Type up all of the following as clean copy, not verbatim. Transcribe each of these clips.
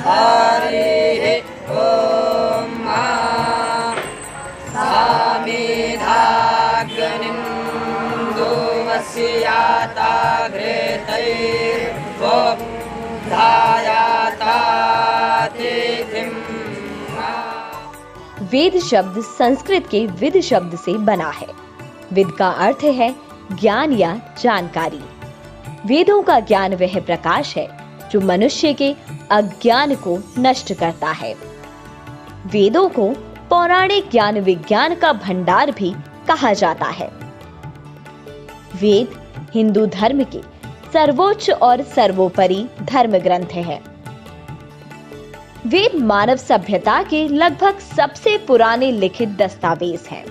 हरिः ॐ वेद शब्द संस्कृत के विद शब्द से बना है। विद का अर्थ है ज्ञान या जानकारी। वेदों का ज्ञान वह प्रकाश है जो मनुष्य के अज्ञान को नष्ट करता है। वेदों को पौराणिक ज्ञान विज्ञान का भंडार भी कहा जाता है। वेद हिंदू धर्म के सर्वोच्च और सर्वोपरि धर्म ग्रंथ है। वेद मानव सभ्यता के लगभग सबसे पुराने लिखित दस्तावेज हैं।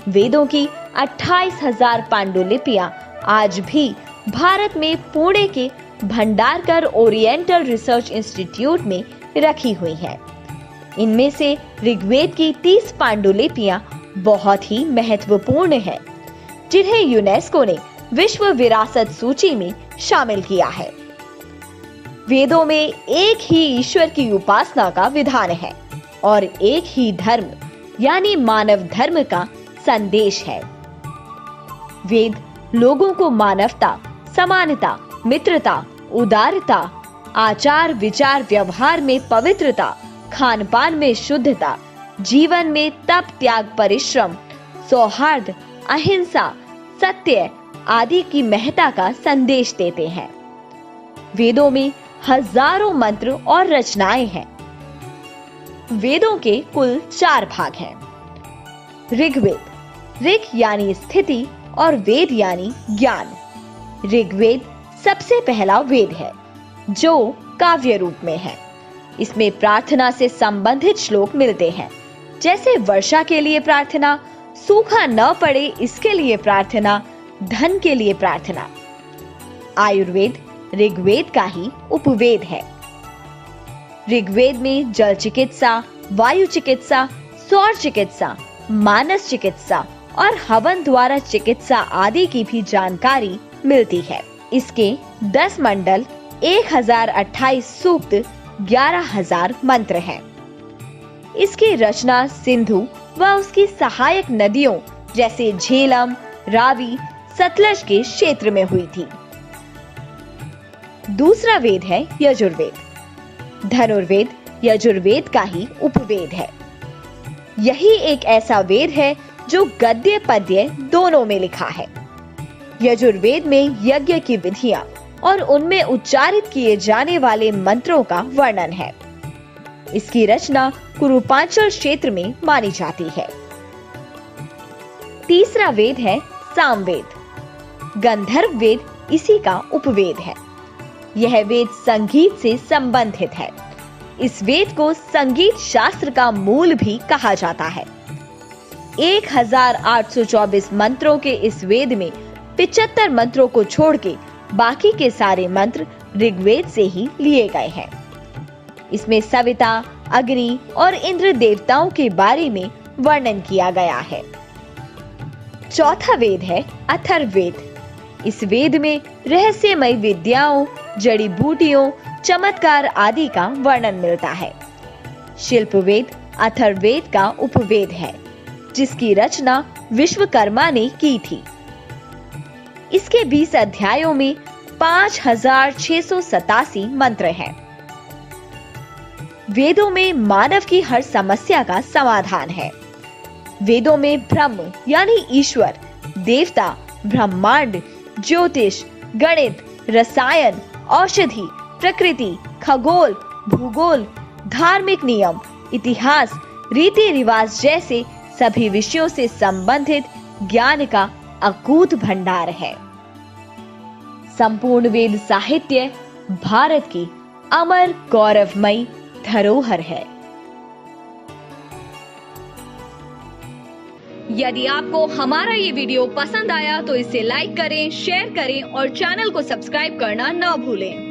वेदों की 28,000 पांडुलिपियां आज भी भारत में पुणे के भंडारकर ओरिएंटल रिसर्च इंस्टीट्यूट में रखी हुई हैं। इनमें से ऋग्वेद की 30 पांडुलिपियां बहुत ही महत्वपूर्ण हैं, जिन्हें यूनेस्को ने विश्व विरासत सूची में शामिल किया है। वेदों में एक ही ईश्वर की उपासना का विधान है और एक ही धर्म यानी मानव धर्म का संदेश है। वेद लोगों को मानवता, समानता, मित्रता, उदारता, आचार विचार व्यवहार में पवित्रता, खान पान में शुद्धता, जीवन में तप त्याग परिश्रम, सौहार्द, अहिंसा, सत्य आदि की महत्ता का संदेश देते हैं। वेदों में हजारों मंत्र और रचनाएं हैं। वेदों के कुल 4 भाग हैं। ऋग्वेद, ऋग यानी स्थिति और वेद यानी ज्ञान। ऋग्वेद सबसे पहला वेद है जो काव्य रूप में है। इसमें प्रार्थना से संबंधित श्लोक मिलते हैं, जैसे वर्षा के लिए प्रार्थना, सूखा न पड़े इसके लिए प्रार्थना, धन के लिए प्रार्थना। आयुर्वेद ऋग्वेद का ही उपवेद है। ऋग्वेद में जल चिकित्सा, वायु चिकित्सा, सौर चिकित्सा, मानस चिकित्सा और हवन द्वारा चिकित्सा आदि की भी जानकारी मिलती है। इसके 10 मंडल, 1028 सूक्त, 11,000 मंत्र हैं। इसकी रचना सिंधु व उसकी सहायक नदियों जैसे झेलम, रावी, सतलज के क्षेत्र में हुई थी। दूसरा वेद है यजुर्वेद। धनुर्वेद यजुर्वेद का ही उपवेद है। यही एक ऐसा वेद है जो गद्य पद्य दोनों में लिखा है। यजुर्वेद में यज्ञ की विधियां और उनमें उच्चारित किए जाने वाले मंत्रों का वर्णन है। इसकी रचना कुरुपांचल क्षेत्र में मानी जाती है। तीसरा वेद है सामवेद। गंधर्व वेद इसी का उपवेद है। यह वेद संगीत से संबंधित है। इस वेद को संगीत शास्त्र का मूल भी कहा जाता है। 1824 मंत्रों के इस वेद में 75 मंत्रों को छोड़ के बाकी के सारे मंत्र ऋग्वेद से ही लिए गए हैं। इसमें सविता, अग्नि और इंद्र देवताओं के बारे में वर्णन किया गया है। चौथा वेद है अथर्ववेद। इस वेद में रहस्यमय विद्याओं, जड़ी बूटियों, चमत्कार आदि का वर्णन मिलता है। शिल्पवेद अथर्ववेद का उपवेद है, जिसकी रचना विश्वकर्मा ने की थी। इसके 20 अध्यायों में 5,687 मंत्र हैं। वेदों में मानव की हर समस्या का समाधान है। वेदों में ब्रह्म यानी ईश्वर, देवता, ब्रह्मांड, ज्योतिष, गणित, रसायन, औषधि, प्रकृति, खगोल, भूगोल, धार्मिक नियम, इतिहास, रीति रिवाज जैसे सभी विषयों से संबंधित ज्ञान का अकूत भंडार है। संपूर्ण वेद साहित्य भारत की अमर गौरवमयी धरोहर है। यदि आपको हमारा ये वीडियो पसंद आया तो इसे लाइक करें, शेयर करें और चैनल को सब्सक्राइब करना न भूलें।